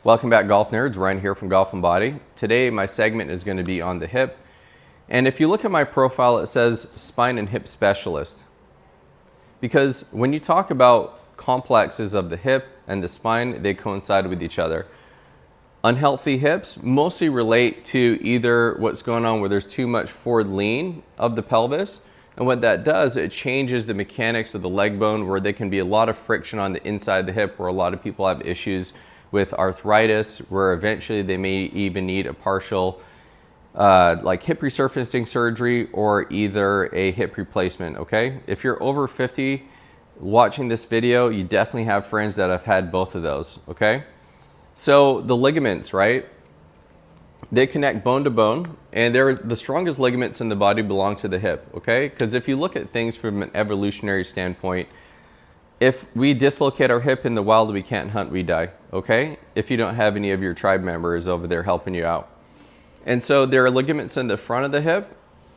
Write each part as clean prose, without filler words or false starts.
Welcome back, golf nerds. Ryan here from Golf and Body. Today my segment is going to be on the hip. And if you look at my profile, it says spine and hip specialist. Because when you talk about complexes of the hip and the spine, they coincide with each other. Unhealthy hips mostly relate to either what's going on where there's too much forward lean of the pelvis. And what that does, it changes the mechanics of the leg bone, where there can be a lot of friction on the inside of the hip, where a lot of people have issues with arthritis, where eventually they may even need a partial like hip resurfacing surgery or either a hip replacement, okay? If you're over 50 watching this video, you definitely have friends that have had both of those, okay? So the ligaments, right? They connect bone to bone, and they're the strongest ligaments in the body belong to the hip, okay? Because if you look at things from an evolutionary standpoint, if we dislocate our hip in the wild, we can't hunt, we die, okay? If you don't have any of your tribe members over there helping you out. And so there are ligaments in the front of the hip,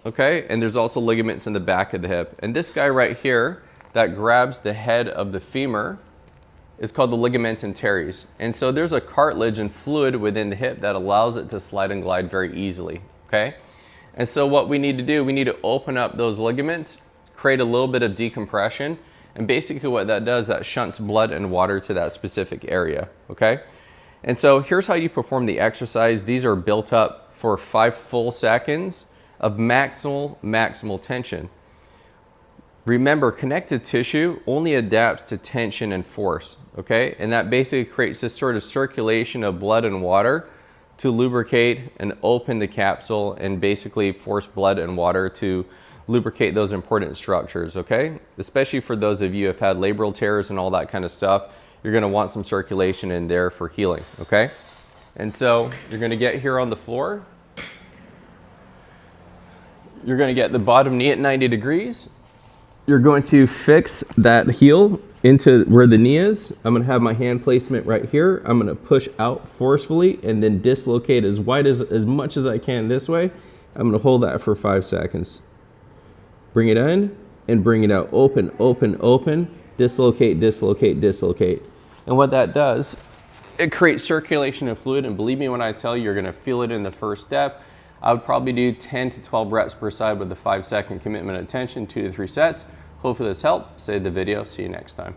okay? And there's also ligaments in the back of the hip. And this guy right here that grabs the head of the femur is called the ligamentum teres. And so there's a cartilage and fluid within the hip that allows it to slide and glide very easily, okay? And so what we need to do, we need to open up those ligaments, create a little bit of decompression, and basically what that does, that shunts blood and water to that specific area, okay? And so here's how you perform the exercise. These are built up for 5 full seconds of maximal tension. Remember, connective tissue only adapts to tension and force, okay? And that basically creates this sort of circulation of blood and water to lubricate and open the capsule and basically force blood and water to lubricate those important structures, okay? Especially for those of you who have had labral tears and all that kind of stuff, you're gonna want some circulation in there for healing, okay? And so you're gonna get here on the floor. You're gonna get the bottom knee at 90 degrees. You're going to fix that heel into where the knee is. I'm gonna have my hand placement right here. I'm gonna push out forcefully and then dislocate as much as I can this way. I'm gonna hold that for 5 seconds. Bring it in and bring it out. Open, open, open, dislocate, dislocate, dislocate. And what that does, it creates circulation of fluid, and believe me when I tell you, you're gonna feel it in the first step. I would probably do 10 to 12 reps per side with a 5-second commitment of tension, 2 to 3 sets. Hopefully this helped. Save the video. See you next time.